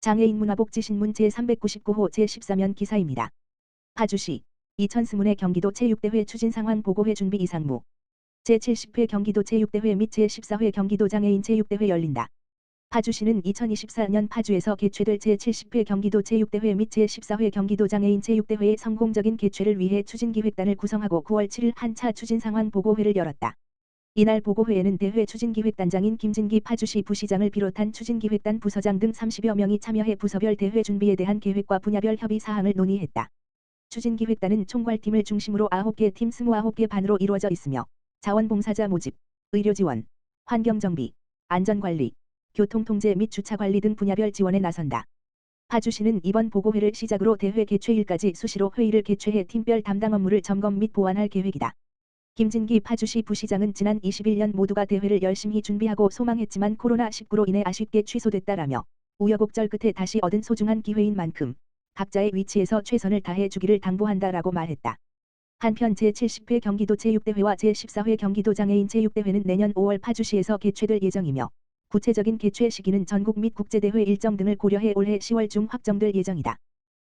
장애인 문화복지신문 제399호 제14면 기사입니다. 파주시 이천스문의 경기도 체육대회 추진상황 보고회 준비 이상무 제70회 경기도 체육대회 및 제14회 경기도 장애인 체육대회 열린다. 파주시는 2024년 파주에서 개최될 제70회 경기도 체육대회 및 제14회 경기도 장애인 체육대회의 성공적인 개최를 위해 추진기획단을 구성하고 9월 7일 한 차 추진상황 보고회를 열었다. 이날 보고회에는 대회 추진기획단장인 김진기 파주시 부시장을 비롯한 추진기획단 부서장 등 30여 명이 참여해 부서별 대회 준비에 대한 계획과 분야별 협의 사항을 논의했다. 추진기획단은 총괄팀을 중심으로 9개 팀 29개 반으로 이루어져 있으며 자원봉사자 모집, 의료지원, 환경정비, 안전관리, 교통통제 및 주차관리 등 분야별 지원에 나선다. 파주시는 이번 보고회를 시작으로 대회 개최일까지 수시로 회의를 개최해 팀별 담당 업무를 점검 및 보완할 계획이다. 김진기 파주시 부시장은 지난 21년 모두가 대회를 열심히 준비하고 소망했지만 코로나19로 인해 아쉽게 취소됐다라며 우여곡절 끝에 다시 얻은 소중한 기회인 만큼 각자의 위치에서 최선을 다해 주기를 당부한다라고 말했다. 한편 제70회 경기도 체육대회와 제14회 경기도 장애인 체육대회는 내년 5월 파주시에서 개최될 예정이며 구체적인 개최 시기는 전국 및 국제대회 일정 등을 고려해 올해 10월 중 확정될 예정이다.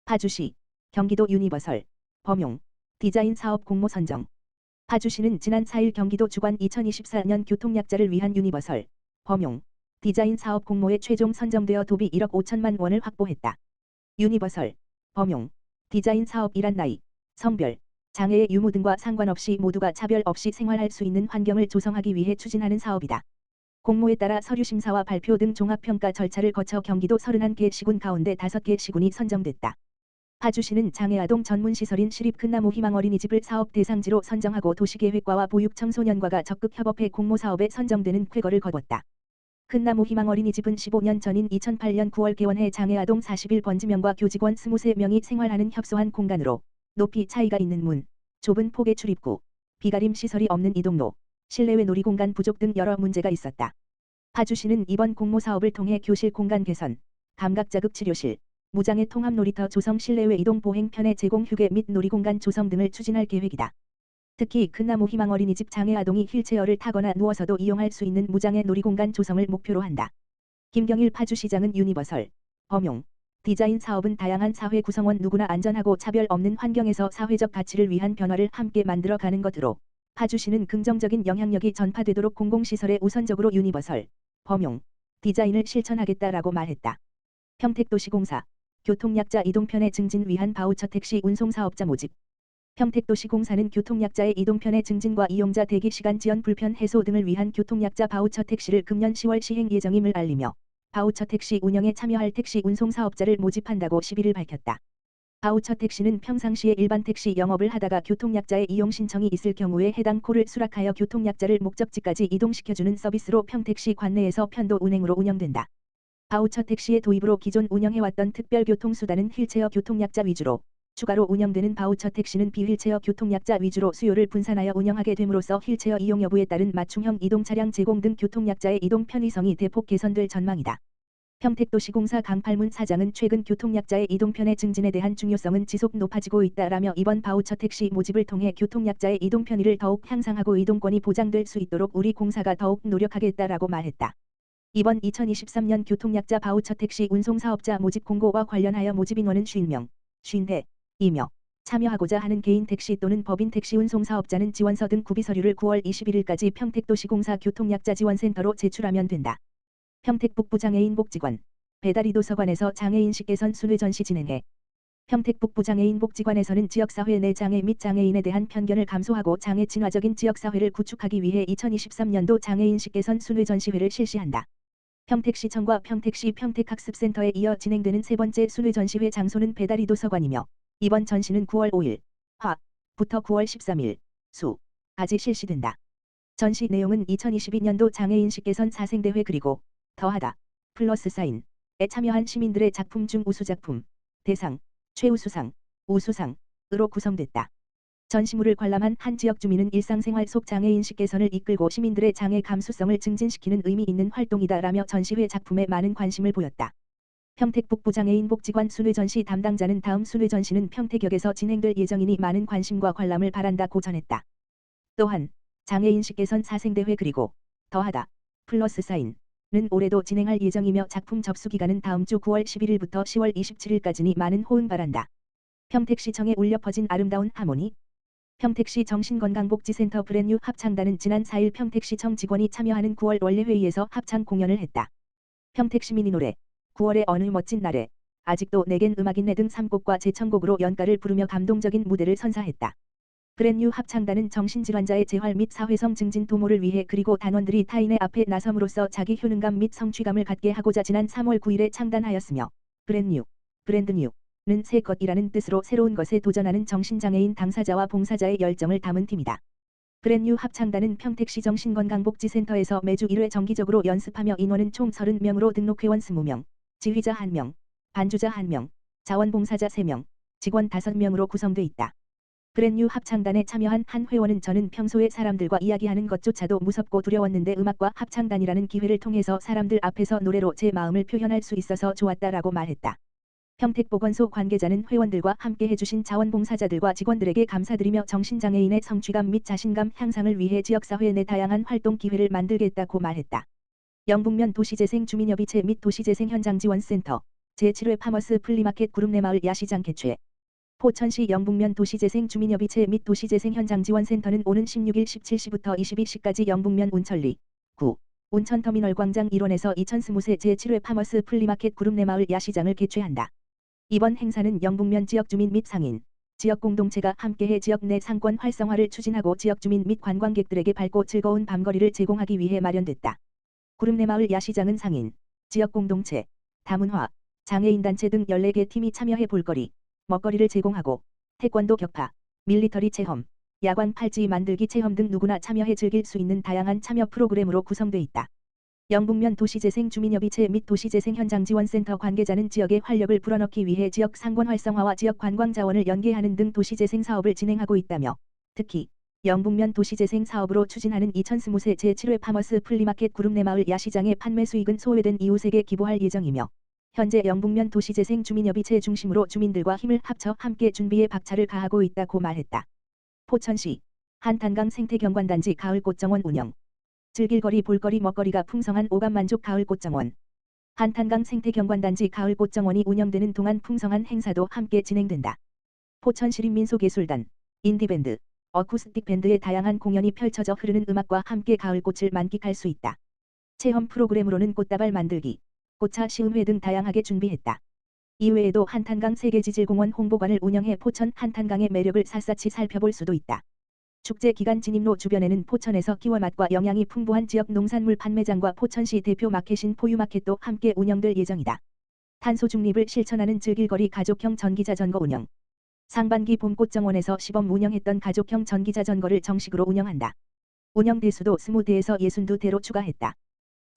파주시 경기도 유니버설 범용 디자인 사업 공모 선정 파주시는 지난 4일 경기도 주관 2024년 교통약자를 위한 유니버설 범용 디자인 사업 공모에 최종 선정되어 도비 1억 5천만 원을 확보했다. 유니버설 범용 디자인 사업이란 나이, 성별, 장애의 유무 등과 상관없이 모두가 차별 없이 생활할 수 있는 환경을 조성하기 위해 추진하는 사업이다. 공모에 따라 서류심사와 발표 등 종합평가 절차를 거쳐 경기도 31개 시군 가운데 5개 시군이 선정됐다. 파주시는 장애아동 전문시설인 시립 큰나무 희망어린이집을 사업 대상지로 선정하고 도시계획과와 보육청소년과가 적극 협업해 공모사업에 선정되는 쾌거를 거뒀다. 큰나무 희망어린이집은 15년 전인 2008년 9월 개원해 장애아동 41번지명과 교직원 23명이 생활하는 협소한 공간으로 높이 차이가 있는 문, 좁은 폭의 출입구, 비가림 시설이 없는 이동로, 실내외 놀이공간 부족 등 여러 문제가 있었다. 파주시는 이번 공모사업을 통해 교실 공간 개선, 감각자극 치료실, 무장애 통합 놀이터 조성 실내외 이동 보행 편의 제공 휴게 및 놀이공간 조성 등을 추진할 계획이다. 특히 큰나무 희망어린이집 장애아동이 휠체어를 타거나 누워서도 이용할 수 있는 무장애 놀이공간 조성을 목표로 한다. 김경일 파주시장은 유니버설 범용 디자인 사업은 다양한 사회 구성원 누구나 안전하고 차별 없는 환경에서 사회적 가치를 위한 변화를 함께 만들어가는 것으로 파주시는 긍정적인 영향력이 전파되도록 공공시설에 우선적으로 유니버설 범용 디자인을 실천하겠다라고 말했다. 평택도시공사 교통약자 이동편의 증진 위한 바우처 택시 운송사업자 모집 평택도시공사는 교통약자의 이동편의 증진과 이용자 대기시간 지연 불편 해소 등을 위한 교통약자 바우처 택시를 금년 10월 시행 예정임을 알리며 바우처 택시 운영에 참여할 택시 운송사업자를 모집한다고 11일 밝혔다. 바우처 택시는 평상시에 일반 택시 영업을 하다가 교통약자의 이용 신청이 있을 경우에 해당 콜을 수락하여 교통약자를 목적지까지 이동시켜주는 서비스로 평택시 관내에서 편도 운행으로 운영된다. 바우처 택시의 도입으로 기존 운영해왔던 특별교통수단은 휠체어 교통약자 위주로 추가로 운영되는 바우처 택시는 비휠체어 교통약자 위주로 수요를 분산하여 운영하게 됨으로써 휠체어 이용 여부에 따른 맞춤형 이동차량 제공 등 교통약자의 이동 편의성이 대폭 개선될 전망이다. 평택도시공사 강팔문 사장은 최근 교통약자의 이동편의 증진에 대한 중요성은 지속 높아지고 있다라며 이번 바우처 택시 모집을 통해 교통약자의 이동 편의를 더욱 향상하고 이동권이 보장될 수 있도록 우리 공사가 더욱 노력하겠다라고 말했다. 이번 2023년 교통약자 바우처 택시 운송사업자 모집 공고와 관련하여 모집 인원은 50명, 50대이며 참여하고자 하는 개인 택시 또는 법인 택시 운송사업자는 지원서 등 구비서류를 9월 21일까지 평택도시공사 교통약자 지원센터로 제출하면 된다. 평택북부 장애인 복지관 배다리 도서관에서 장애인식 개선 순회 전시 진행해 평택북부 장애인 복지관에서는 지역사회 내 장애 및 장애인에 대한 편견을 감소하고 장애 친화적인 지역사회를 구축하기 위해 2023년도 장애인식 개선 순회 전시회를 실시한다. 평택시청과 평택시 평택학습센터에 이어 진행되는 세 번째 순회 전시회 장소는 배다리 도서관이며 이번 전시는 9월 5일 화부터 9월 13일 수까지 실시된다. 전시 내용은 2022년도 장애인식 개선 사생대회 그리고 더하다 플러스 사인에 참여한 시민들의 작품 중 우수작품, 대상, 최우수상, 우수상으로 구성됐다. 전시물을 관람한 한 지역 주민은 일상생활 속 장애인식 개선을 이끌고 시민들의 장애 감수성을 증진시키는 의미 있는 활동이다라며 전시회 작품에 많은 관심을 보였다. 평택북부 장애인 복지관 순회 전시 담당자는 다음 순회 전시는 평택역에서 진행될 예정이니 많은 관심과 관람을 바란다고 전했다. 또한 장애인식 개선 사생대회 그리고 더하다 플러스 사인 올해도 진행할 예정이며 작품 접수 기간은 다음 주 9월 11일부터 10월 27일까지니 많은 호응 바란다. 평택시청에 울려 퍼진 아름다운 하모니. 평택시 정신건강복지센터 브랜뉴 합창단은 지난 4일 평택시청 직원이 참여하는 9월 원래회의에서 합창 공연을 했다. 평택시민이 노래 9월의 어느 멋진 날에 아직도 내겐 음악이네 등 3곡과 제천곡으로 연가를 부르며 감동적인 무대를 선사했다. 브랜뉴 합창단은 정신질환자의 재활 및 사회성 증진 도모를 위해 그리고 단원들이 타인의 앞에 나섬으로써 자기 효능감 및 성취감을 갖게 하고자 지난 3월 9일에 창단하였으며 브랜뉴, 브랜드뉴는 새 것이라는 뜻으로 새로운 것에 도전하는 정신장애인 당사자와 봉사자의 열정을 담은 팀이다. 브랜뉴 합창단은 평택시 정신건강복지센터에서 매주 1회 정기적으로 연습하며 인원은 총 30명으로 등록회원 20명, 지휘자 1명, 반주자 1명, 자원봉사자 3명, 직원 5명으로 구성돼 있다. 브랜뉴 합창단에 참여한 한 회원은 저는 평소에 사람들과 이야기하는 것조차도 무섭고 두려웠는데 음악과 합창단이라는 기회를 통해서 사람들 앞에서 노래로 제 마음을 표현할 수 있어서 좋았다라고 말했다. 평택보건소 관계자는 회원들과 함께 해주신 자원봉사자들과 직원들에게 감사드리며 정신장애인의 성취감 및 자신감 향상을 위해 지역사회 내 다양한 활동 기회를 만들겠다고 말했다. 영북면 도시재생 주민협의체 및 도시재생현장지원센터 제7회 파머스 플리마켓 그룹 내 마을 야시장 개최. 포천시 영북면 도시재생 주민협의체 및 도시재생현장지원센터는 오는 16일 17시부터 22시까지 영북면 운천리 9. 운천터미널 광장 1원에서 2020세 제7회 파머스 플리마켓 그룹 내 마을 야시장을 개최한다. 이번 행사는 영북면 지역주민 및 상인, 지역공동체가 함께해 지역 내 상권 활성화를 추진하고 지역주민 및 관광객들에게 밝고 즐거운 밤거리를 제공하기 위해 마련됐다. 그룹 내 마을 야시장은 상인, 지역공동체, 다문화, 장애인단체 등 14개 팀이 참여해 볼거리, 먹거리를 제공하고 태권도 격파, 밀리터리 체험, 야광 팔찌 만들기 체험 등 누구나 참여해 즐길 수 있는 다양한 참여 프로그램으로 구성돼 있다. 영북면 도시재생 주민협의체 및 도시재생현장지원센터 관계자는 지역의 활력을 불어넣기 위해 지역 상권 활성화와 지역 관광 자원을 연계하는 등 도시재생 사업을 진행하고 있다며 특히 영북면 도시재생 사업으로 추진하는 2020세 제7회 파머스 플리마켓 그룹 내 마을 야시장의 판매 수익은 소외된 이웃에게 기부할 예정이며 현재 영북면 도시재생 주민협의체 중심으로 주민들과 힘을 합쳐 함께 준비에 박차를 가하고 있다고 말했다. 포천시 한탄강 생태경관단지 가을꽃정원 운영. 즐길거리 볼거리 먹거리가 풍성한 오감만족 가을꽃정원. 한탄강 생태경관단지 가을꽃정원이 운영되는 동안 풍성한 행사도 함께 진행된다. 포천시립민속예술단, 인디밴드, 어쿠스틱 밴드의 다양한 공연이 펼쳐져 흐르는 음악과 함께 가을꽃을 만끽할 수 있다. 체험 프로그램으로는 꽃다발 만들기, 꽃차 시음회 등 다양하게 준비했다. 이외에도 한탄강 세계지질공원 홍보관을 운영해 포천 한탄강의 매력을 샅샅이 살펴볼 수도 있다. 축제 기간 진입로 주변에는 포천에서 키워 맛과 영양이 풍부한 지역 농산물 판매장과 포천시 대표 마켓인 포유마켓도 함께 운영될 예정이다. 탄소 중립을 실천하는 즐길거리 가족형 전기자전거 운영. 상반기 봄꽃정원에서 시범 운영했던 가족형 전기자전거를 정식으로 운영한다. 운영 대수도 20대에서 62대로 추가했다.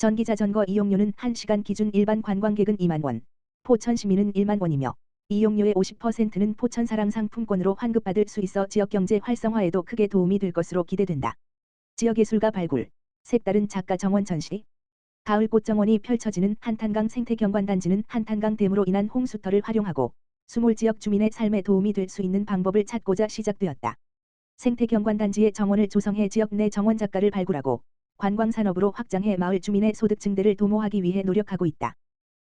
전기자전거 이용료는 1시간 기준 일반 관광객은 2만 원, 포천 시민은 1만 원이며 이용료의 50%는 포천사랑 상품권으로 환급받을 수 있어 지역경제 활성화에도 크게 도움이 될 것으로 기대된다. 지역예술가 발굴, 색다른 작가 정원 전시. 가을꽃정원이 펼쳐지는 한탄강 생태경관단지는 한탄강 댐으로 인한 홍수터를 활용하고 수몰 지역 주민의 삶에 도움이 될 수 있는 방법을 찾고자 시작되었다. 생태경관단지의 정원을 조성해 지역 내 정원 작가를 발굴하고 관광산업으로 확장해 마을 주민의 소득 증대를 도모하기 위해 노력하고 있다.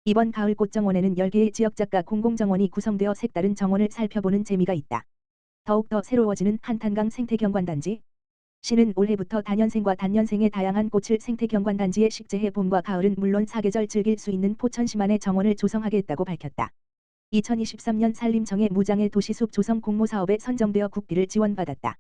이번 가을 꽃정원에는 10개의 지역작가 공공정원이 구성되어 색다른 정원을 살펴보는 재미가 있다. 더욱더 새로워지는 한탄강 생태경관단지. 시는 올해부터 단연생과 단연생의 다양한 꽃을 생태경관단지에 식재해 봄과 가을은 물론 사계절 즐길 수 있는 포천시만의 정원을 조성하겠다고 밝혔다. 2023년 산림청의 무장애 도시숲 조성 공모사업에 선정되어 국비를 지원받았다.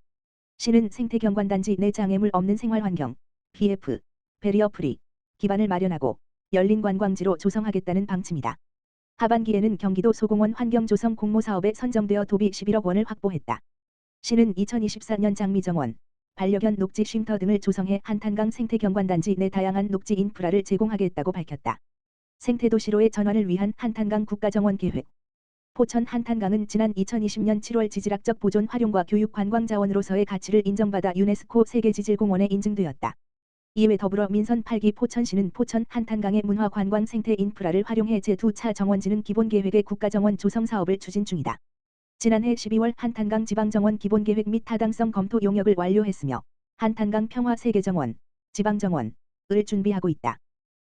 시는 생태경관단지 내 장애물 없는 생활환경 BF, 베리어 프리 기반을 마련하고 열린 관광지로 조성하겠다는 방침이다. 하반기에는 경기도 소공원 환경조성 공모사업에 선정되어 도비 11억 원을 확보했다. 시는 2024년 장미정원, 반려견 녹지 쉼터 등을 조성해 한탄강 생태경관단지 내 다양한 녹지 인프라를 제공하겠다고 밝혔다. 생태도시로의 전환을 위한 한탄강 국가정원 계획. 포천 한탄강은 지난 2020년 7월 지질학적 보존 활용과 교육 관광자원으로서의 가치를 인정받아 유네스코 세계지질공원에 인증되었다. 이외 더불어 민선 8기 포천시는 포천 한탄강의 문화 관광 생태 인프라를 활용해 제2차 정원지능 기본계획의 국가정원 조성 사업을 추진 중이다. 지난해 12월 한탄강 지방정원 기본계획 및 타당성 검토 용역을 완료했으며 한탄강 평화 세계정원, 지방정원을 준비하고 있다.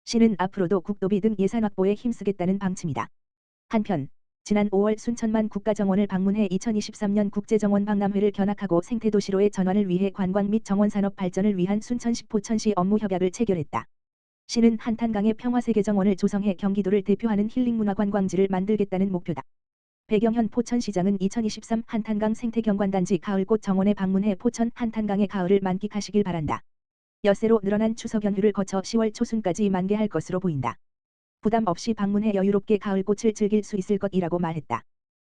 시는 앞으로도 국도비 등 예산 확보에 힘쓰겠다는 방침이다. 한편 지난 5월 순천만 국가정원을 방문해 2023년 국제정원 박람회를 견학하고 생태도시로의 전환을 위해 관광 및 정원산업 발전을 위한 순천시 포천시 업무 협약을 체결했다. 시는 한탄강의 평화세계정원을 조성해 경기도를 대표하는 힐링문화관광지를 만들겠다는 목표다. 배경현 포천시장은 2023 한탄강 생태경관단지 가을꽃 정원에 방문해 포천 한탄강의 가을을 만끽하시길 바란다. 엿새로 늘어난 추석 연휴를 거쳐 10월 초순까지 만개할 것으로 보인다. 부담 없이 방문해 여유롭게 가을꽃을 즐길 수 있을 것이라고 말했다.